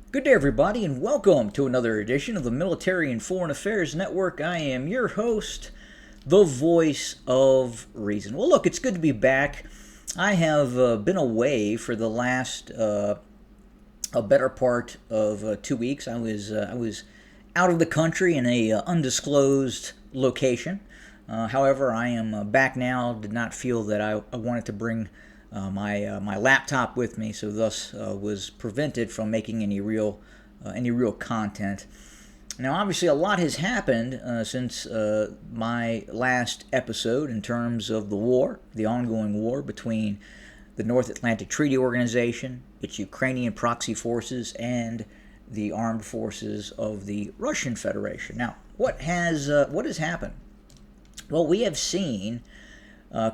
Good day, everybody, and welcome to another edition of the Military and Foreign Affairs Network. I am your host, the voice of reason. Well, look, it's good to be back. I have been away for the last a better part of 2 weeks. I was out of the country in a undisclosed location. However, I am back now. Did not feel that I wanted to bring my laptop with me, so thus was prevented from making any real content. Now, obviously, a lot has happened since my last episode in terms of the ongoing war between the North Atlantic Treaty Organization, its Ukrainian proxy forces, and the armed forces of the Russian Federation. Now, what has happened? Well, we have seen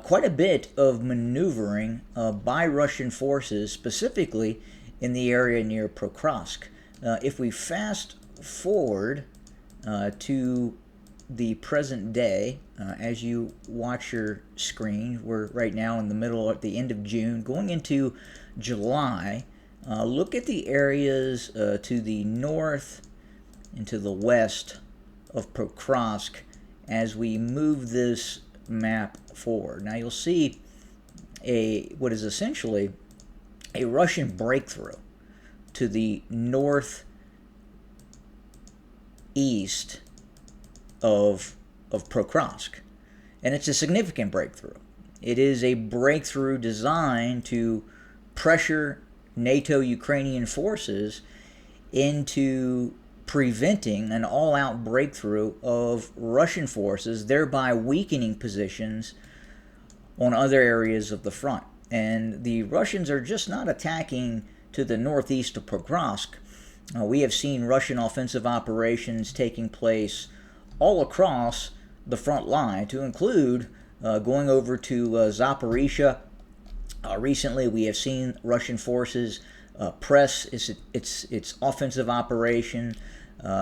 quite a bit of maneuvering by Russian forces, specifically in the area near Pokrovsk. If we fast forward to the present day, as you watch your screen, we're right now in the middle, at the end of June, going into July. Look at the areas to the north and to the west of Pokrovsk as we move this map forward. Now you'll see what is essentially a Russian breakthrough to the northeast of Pokrovsk. And it's a significant breakthrough. It is a breakthrough designed to pressure NATO Ukrainian forces into preventing an all-out breakthrough of Russian forces, thereby weakening positions on other areas of the front. And the Russians are just not attacking to the northeast of Pokrovsk. We have seen Russian offensive operations taking place all across the front line, to include going over to Zaporizhia. Recently, we have seen Russian forces press its offensive operation,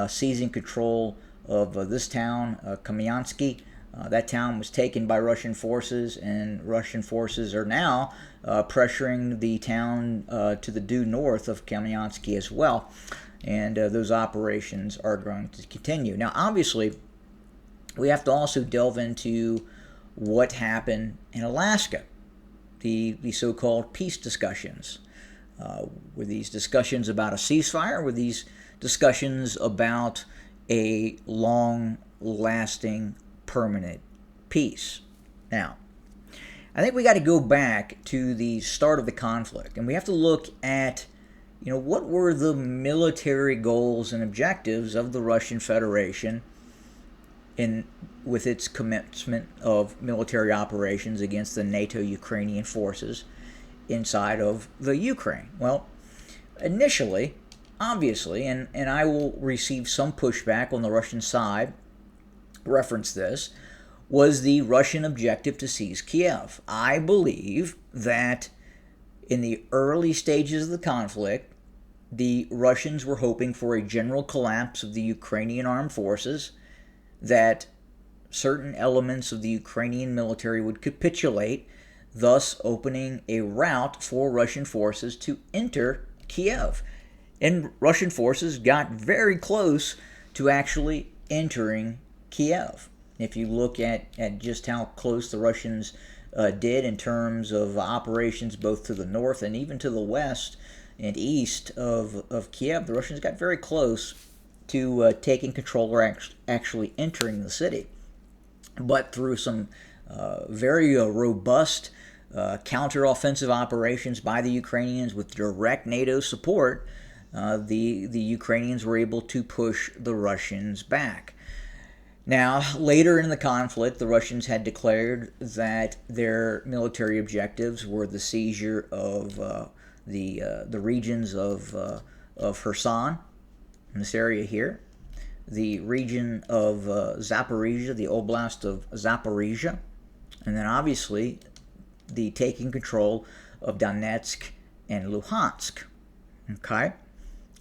seizing control of this town, Kamyansky. That town was taken by Russian forces, and Russian forces are now pressuring the town to the due north of Kamyansky as well. And those operations are going to continue. Now, obviously, we have to also delve into what happened in Alaska, the so-called peace discussions. Were these discussions about a ceasefire? Were these discussions about a long-lasting, permanent peace? Now, I think we got to go back to the start of the conflict, and we have to look at, what were the military goals and objectives of the Russian Federation with its commencement of military operations against the NATO Ukrainian forces inside of the Ukraine. Well, initially, obviously, and I will receive some pushback on the Russian side, reference this, was the Russian objective to seize Kiev. I believe that in the early stages of the conflict, the Russians were hoping for a general collapse of the Ukrainian armed forces, that certain elements of the Ukrainian military would capitulate, thus opening a route for Russian forces to enter Kiev. And Russian forces got very close to actually entering Kiev. If you look at just how close the Russians did in terms of operations both to the north and even to the west and east of Kiev, the Russians got very close to taking control or actually entering the city. But through some very robust counter-offensive operations by the Ukrainians with direct NATO support, the Ukrainians were able to push the Russians back. Now, later in the conflict, the Russians had declared that their military objectives were the seizure of the regions of Kherson, in this area here, the region of Zaporizhia, the Oblast of Zaporizhia, and then obviously the taking control of Donetsk and Luhansk. Okay?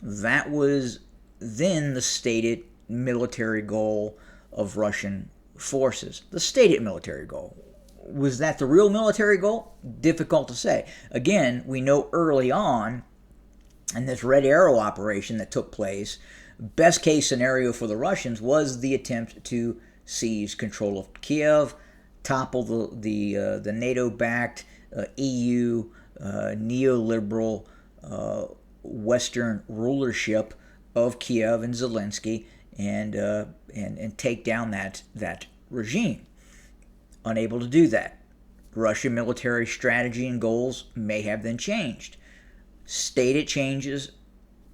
That was then the stated military goal of Russian forces. The stated military goal. Was that the real military goal? Difficult to say. Again, we know early on And this Red Arrow operation that took place, best case scenario for the Russians was the attempt to seize control of Kiev, topple the NATO-backed EU neoliberal Western rulership of Kiev and Zelensky, and take down that regime. Unable to do that. Russian military strategy and goals may have then changed. Stated changes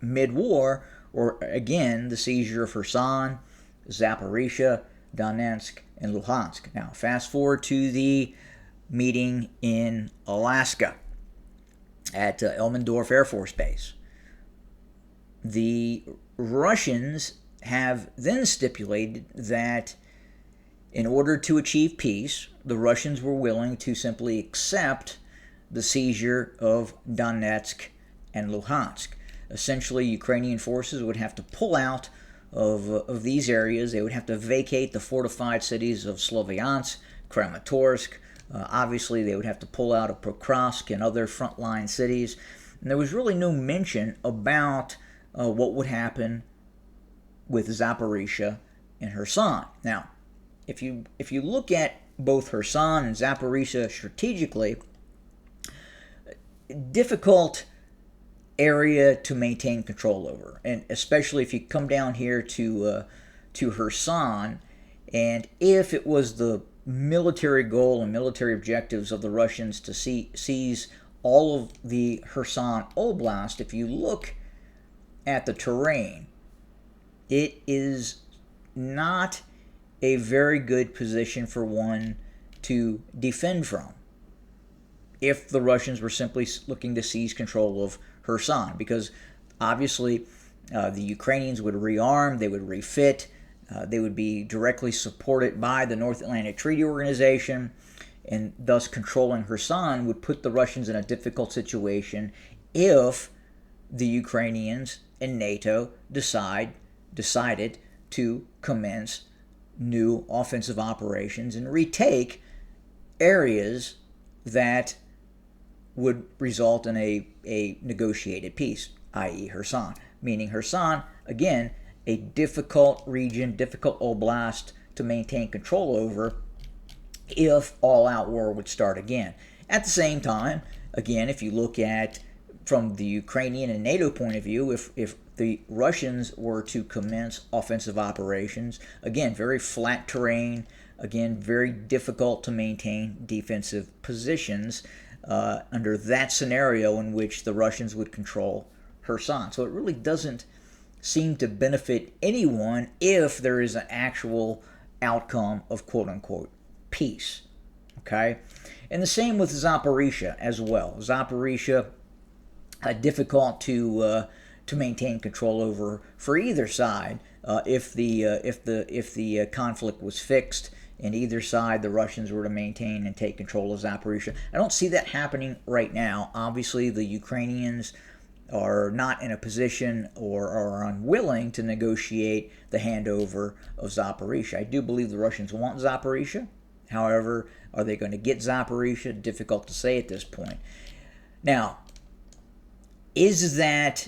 mid-war, or again, the seizure of Kherson, Zaporizhia, Donetsk, and Luhansk. Now, fast forward to the meeting in Alaska at Elmendorf Air Force Base. The Russians have then stipulated that in order to achieve peace, the Russians were willing to simply accept the seizure of Donetsk and Luhansk. Essentially, Ukrainian forces would have to pull out of these areas. They would have to vacate the fortified cities of Sloviansk, Kramatorsk. Obviously, they would have to pull out of Pokrovsk and other frontline cities. And there was really no mention about what would happen with Zaporizhia and Kherson. Now, if you look at both Kherson and Zaporizhia strategically, difficult area to maintain control over, and especially if you come down here to Kherson, and if it was the military goal and military objectives of the Russians to seize all of the Kherson Oblast, if you look at the terrain, it is not a very good position for one to defend from if the Russians were simply looking to seize control of Kherson, because obviously the Ukrainians would rearm, they would refit, they would be directly supported by the North Atlantic Treaty Organization, and thus controlling Kherson would put the Russians in a difficult situation if the Ukrainians and NATO decided to commence new offensive operations and retake areas that would result in a negotiated peace, i.e. Kherson. Meaning Kherson, again, a difficult region, difficult oblast to maintain control over if all-out war would start again. At the same time, again, if you look at from the Ukrainian and NATO point of view, if the Russians were to commence offensive operations, again, very flat terrain, again, very difficult to maintain defensive positions under that scenario in which the Russians would control Kherson. So it really doesn't seem to benefit anyone if there is an actual outcome of quote-unquote peace. Okay? And the same with Zaporizhia as well. Zaporizhia, difficult to maintain control over for either side if the conflict was fixed and either side the Russians were to maintain and take control of Zaporizhia. I don't see that happening right now. Obviously, the Ukrainians are not in a position or are unwilling to negotiate the handover of Zaporizhia. I do believe the Russians want Zaporizhia. However, are they going to get Zaporizhia? Difficult to say at this point. Now, is that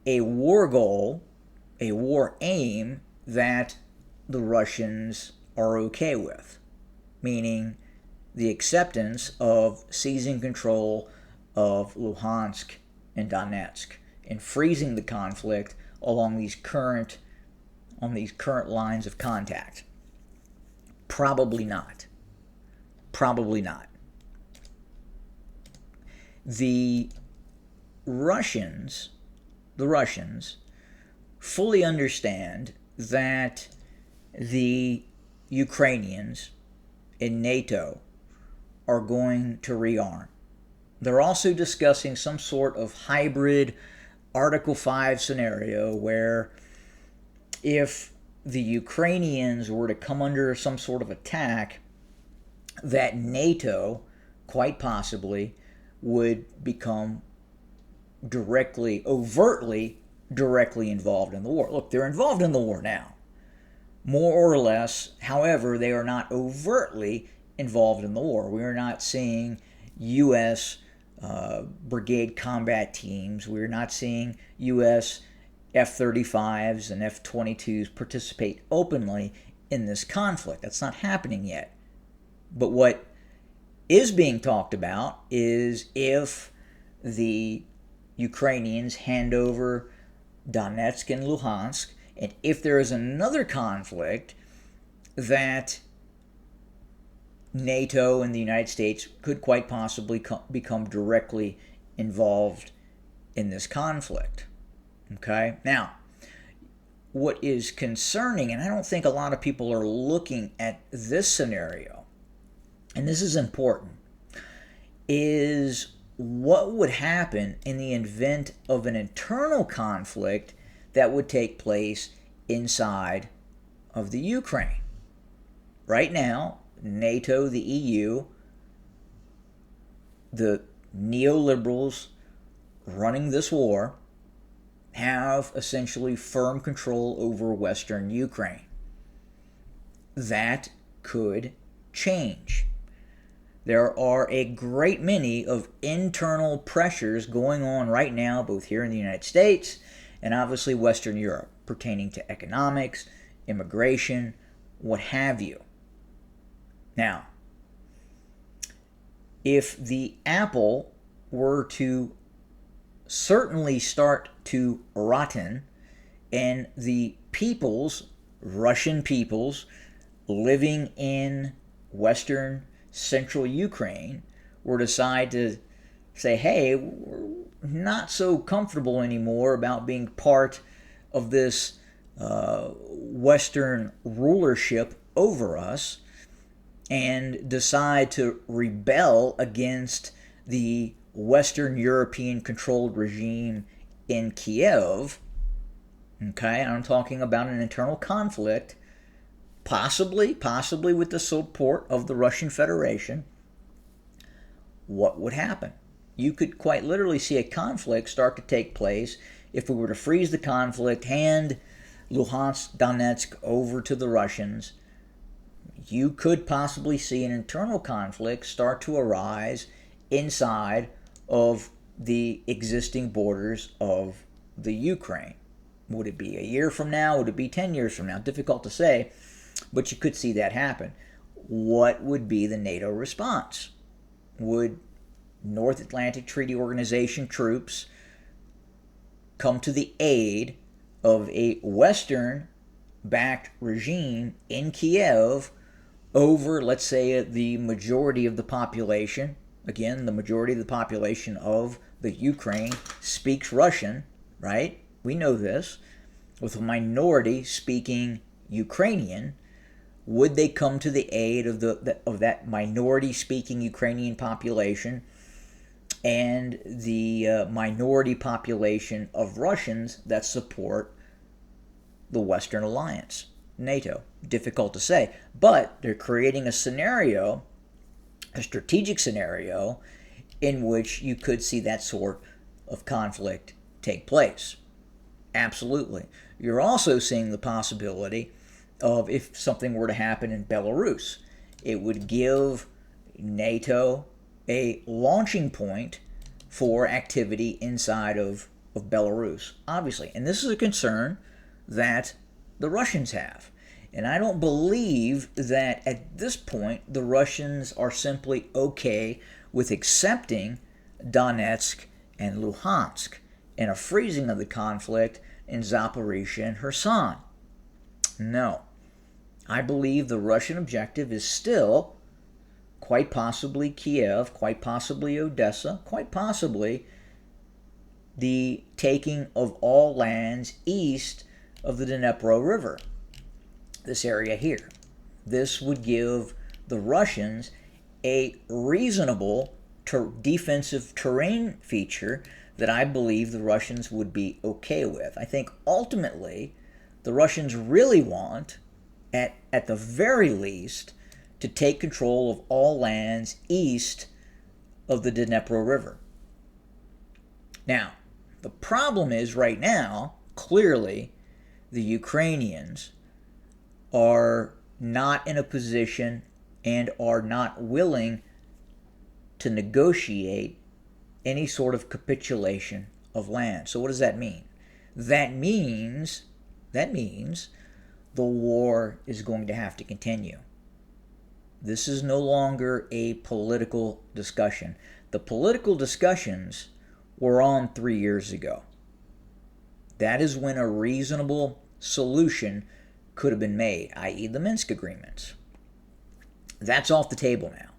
a war goal, a war aim that the Russians are okay with? Meaning the acceptance of seizing control of Luhansk and Donetsk and freezing the conflict along these current lines of contact. Probably not. Probably not. The Russians fully understand that the Ukrainians in NATO are going to rearm. They're also discussing some sort of hybrid Article 5 scenario where if the Ukrainians were to come under some sort of attack, that NATO, quite possibly, would become overtly involved in the war. Look, they're involved in the war now, more or less. However, they are not overtly involved in the war. We are not seeing U.S. brigade combat teams. We're not seeing U.S. F-35s and F-22s participate openly in this conflict. That's not happening yet. But what is being talked about is if the Ukrainians hand over Donetsk and Luhansk, and if there is another conflict, that NATO and the United States could quite possibly become directly involved in this conflict. Okay? Now, what is concerning, and I don't think a lot of people are looking at this scenario, and this is important, is what would happen in the event of an internal conflict that would take place inside of the Ukraine. Right now, NATO, the EU, the neoliberals running this war have essentially firm control over Western Ukraine. That could change. There are a great many of internal pressures going on right now, both here in the United States and obviously Western Europe, pertaining to economics, immigration, what have you. Now, if the apple were to certainly start to rotten and the peoples, Russian peoples, living in Western Central Ukraine were to decide to say, hey, we're not so comfortable anymore about being part of this Western rulership over us, and decide to rebel against the Western European controlled regime in Kiev. Okay, I'm talking about an internal conflict, possibly with the support of the Russian Federation. What would happen? You could quite literally see a conflict start to take place if we were to freeze the conflict, hand Luhansk, Donetsk over to the Russians. You could possibly see an internal conflict start to arise inside of the existing borders of the Ukraine. Would it be a year from now? Would it be 10 years from now? Difficult to say, but you could see that happen. What would be the NATO response? Would North Atlantic Treaty Organization troops come to the aid of a Western-backed regime in Kiev over, let's say, the majority of the population? Again, the majority of the population of the Ukraine speaks Russian, right? We know this. With a minority speaking Ukrainian, would they come to the aid of that minority speaking Ukrainian population and the minority population of Russians that support the Western Alliance, NATO? Difficult to say, but they're creating a scenario, a strategic scenario, in which you could see that sort of conflict take place. Absolutely. You're also seeing the possibility of, if something were to happen in Belarus, it would give NATO a launching point for activity inside of Belarus, obviously. And this is a concern that the Russians have. And I don't believe that at this point the Russians are simply okay with accepting Donetsk and Luhansk and a freezing of the conflict in Zaporizhia and Kherson. No. I believe the Russian objective is still quite possibly Kiev, quite possibly Odessa, quite possibly the taking of all lands east of the Dnipro River. This area here. This would give the Russians a reasonable defensive terrain feature that I believe the Russians would be okay with. I think ultimately the Russians really want, at the very least, to take control of all lands east of the Dnipro River. Now, the problem is right now, clearly, the Ukrainians are not in a position and are not willing to negotiate any sort of capitulation of land. So what does that mean? That means the war is going to have to continue. This is no longer a political discussion. The political discussions were on 3 years ago. That is when a reasonable solution could have been made, i.e. the Minsk agreements. That's off the table now.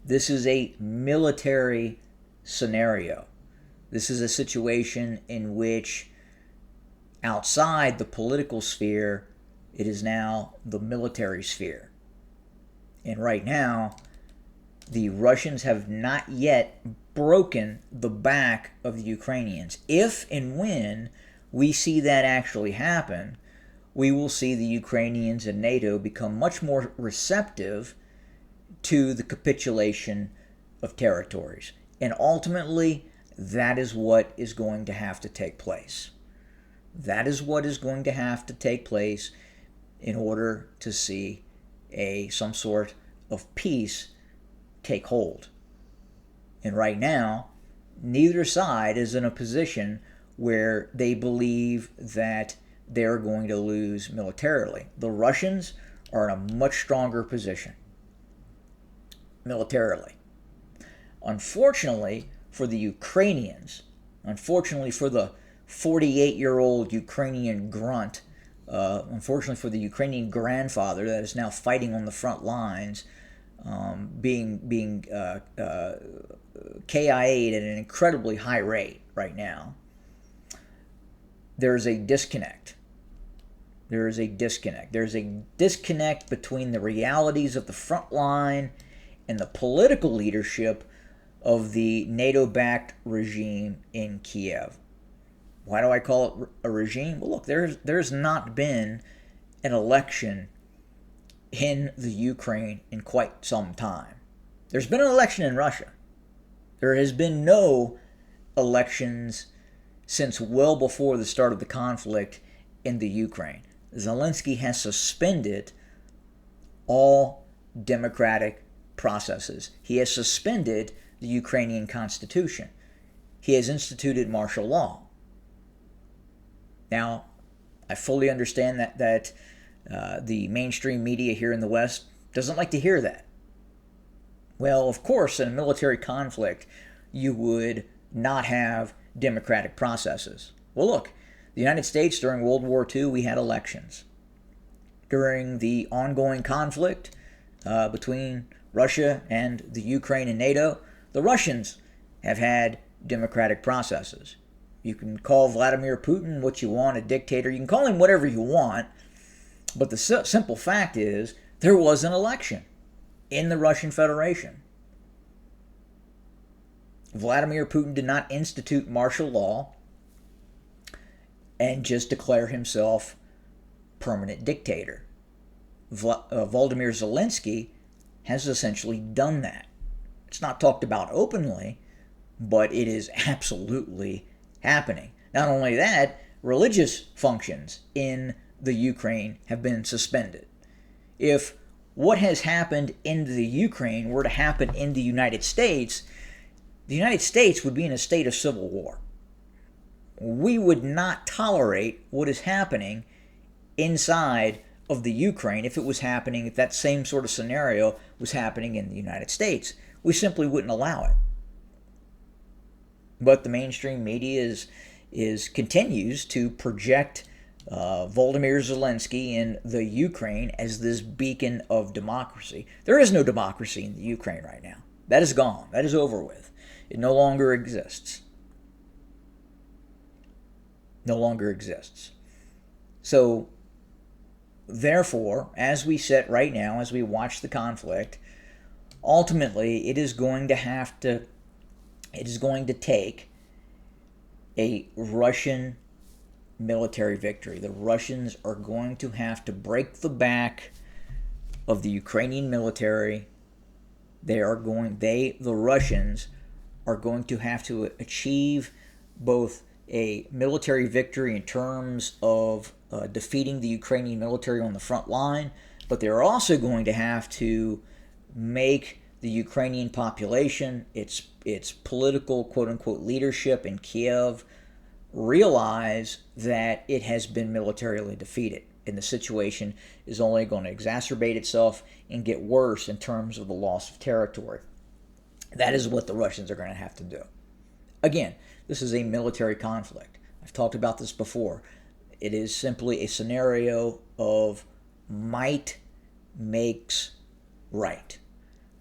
This is a military scenario. This is a situation in which outside the political sphere, it is now the military sphere. And right now, the Russians have not yet broken the back of the Ukrainians. If and when we see that actually happen, we will see the Ukrainians and NATO become much more receptive to the capitulation of territories. And ultimately, that is what is going to have to take place. That is what is going to have to take place in order to see some sort of peace take hold. And right now, neither side is in a position where they believe that they're going to lose militarily. The Russians are in a much stronger position militarily. Unfortunately for the Ukrainians, unfortunately for the 48-year-old Ukrainian grunt, unfortunately for the Ukrainian grandfather that is now fighting on the front lines, being KIA'd at an incredibly high rate right now, there's a disconnect. There's a disconnect between the realities of the front line and the political leadership of the NATO-backed regime in Kiev. Why do I call it a regime? Well, look, there's not been an election in the Ukraine in quite some time. There's been an election in Russia. There has been no elections since well before the start of the conflict in the Ukraine. Zelensky has suspended all democratic processes. He has suspended the Ukrainian constitution. He has instituted martial law. Now, I fully understand that the mainstream media here in the West doesn't like to hear that. Well, of course, in a military conflict, you would not have democratic processes. Well, look, the United States during World War II, we had elections. During the ongoing conflict between Russia and the Ukraine and NATO, the Russians have had democratic processes. You can call Vladimir Putin what you want, a dictator. You can call him whatever you want. But the simple fact is, there was an election in the Russian Federation. Vladimir Putin did not institute martial law and just declare himself permanent dictator. Volodymyr Zelensky has essentially done that. It's not talked about openly, but it is absolutely happening. Not only that, religious functions in the Ukraine have been suspended. If what has happened in the Ukraine were to happen in the United States would be in a state of civil war. We would not tolerate what is happening inside of the Ukraine if that same sort of scenario was happening in the United States. We simply wouldn't allow it. But the mainstream media continues to project Volodymyr Zelensky in the Ukraine as this beacon of democracy. There is no democracy in the Ukraine right now. That is gone. That is over with. It no longer exists. No longer exists. So, therefore, as we sit right now, as we watch the conflict, ultimately it is going to take a Russian military victory. The Russians are going to have to break the back of the Ukrainian military. The Russians are going to have to achieve both a military victory in terms of defeating the Ukrainian military on the front line, but they're also going to have to make the Ukrainian population, its political quote-unquote leadership in Kiev realize that it has been militarily defeated, and the situation is only going to exacerbate itself and get worse in terms of the loss of territory. That is what the Russians are going to have to do. Again, this is a military conflict. I've talked about this before. It is simply a scenario of might makes right.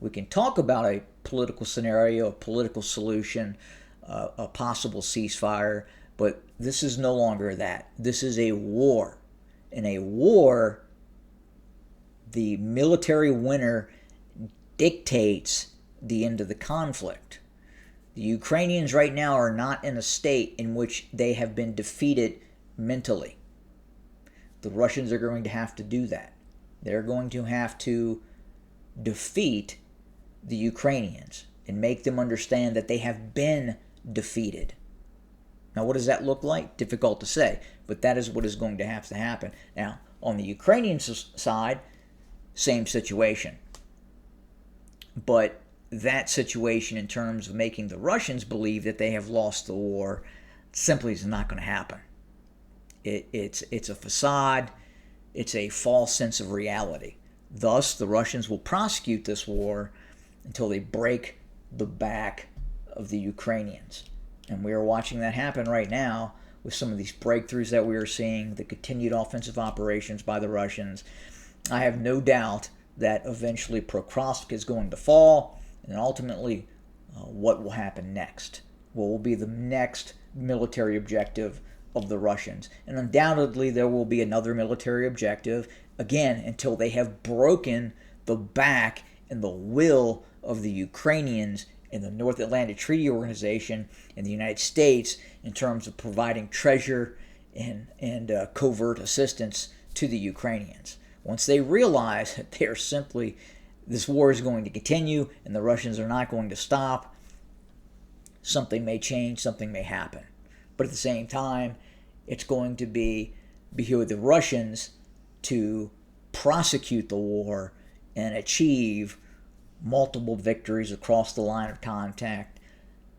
We can talk about a political scenario, a political solution, a possible ceasefire, but this is no longer that. This is a war. In a war, the military winner dictates the end of the conflict. The Ukrainians right now are not in a state in which they have been defeated mentally. The Russians are going to have to do that. They're going to have to defeat the Ukrainians and make them understand that they have been defeated. Now, what does that look like? Difficult to say, but that is what is going to have to happen. Now, on the Ukrainian side, same situation. But that situation in terms of making the Russians believe that they have lost the war simply is not going to happen. It's a facade. It's a false sense of reality. Thus, the Russians will prosecute this war until they break the back of the Ukrainians. And we are watching that happen right now with some of these breakthroughs that we are seeing, the continued offensive operations by the Russians. I have no doubt that eventually Pokrovsk is going to fall, and ultimately what will happen next? What will be the next military objective of the Russians? And undoubtedly there will be another military objective, again, until they have broken the back and the will of the Ukrainians in the North Atlantic Treaty Organization in the United States in terms of providing treasure and covert assistance to the Ukrainians. Once they realize that they are simply, this war is going to continue and the Russians are not going to stop, something may change, something may happen. But at the same time, it's going to be with the Russians to prosecute the war and achieve multiple victories across the line of contact,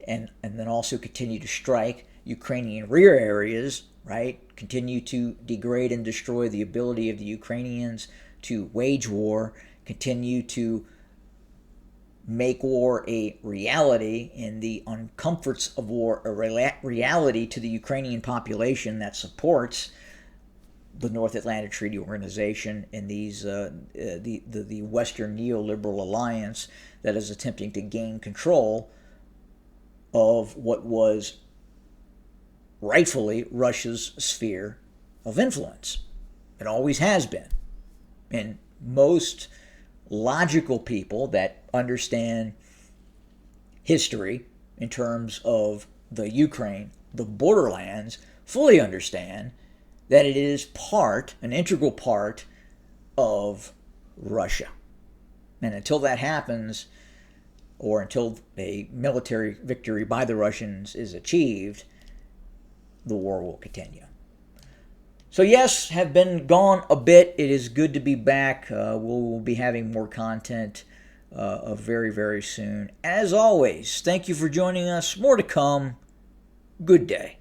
and then also continue to strike Ukrainian rear areas, right? Continue to degrade and destroy the ability of the Ukrainians to wage war, continue to make war a reality and the uncomforts of war a reality to the Ukrainian population that supports the North Atlantic Treaty Organization and these the Western neoliberal alliance that is attempting to gain control of what was rightfully Russia's sphere of influence. It always has been. And most logical people that understand history in terms of the Ukraine, the borderlands, fully understand that it is an integral part of Russia. And until that happens, or until a military victory by the Russians is achieved, the war will continue. So yes, have been gone a bit. It is good to be back. We'll be having more content very, very soon. As always, thank you for joining us. More to come. Good day.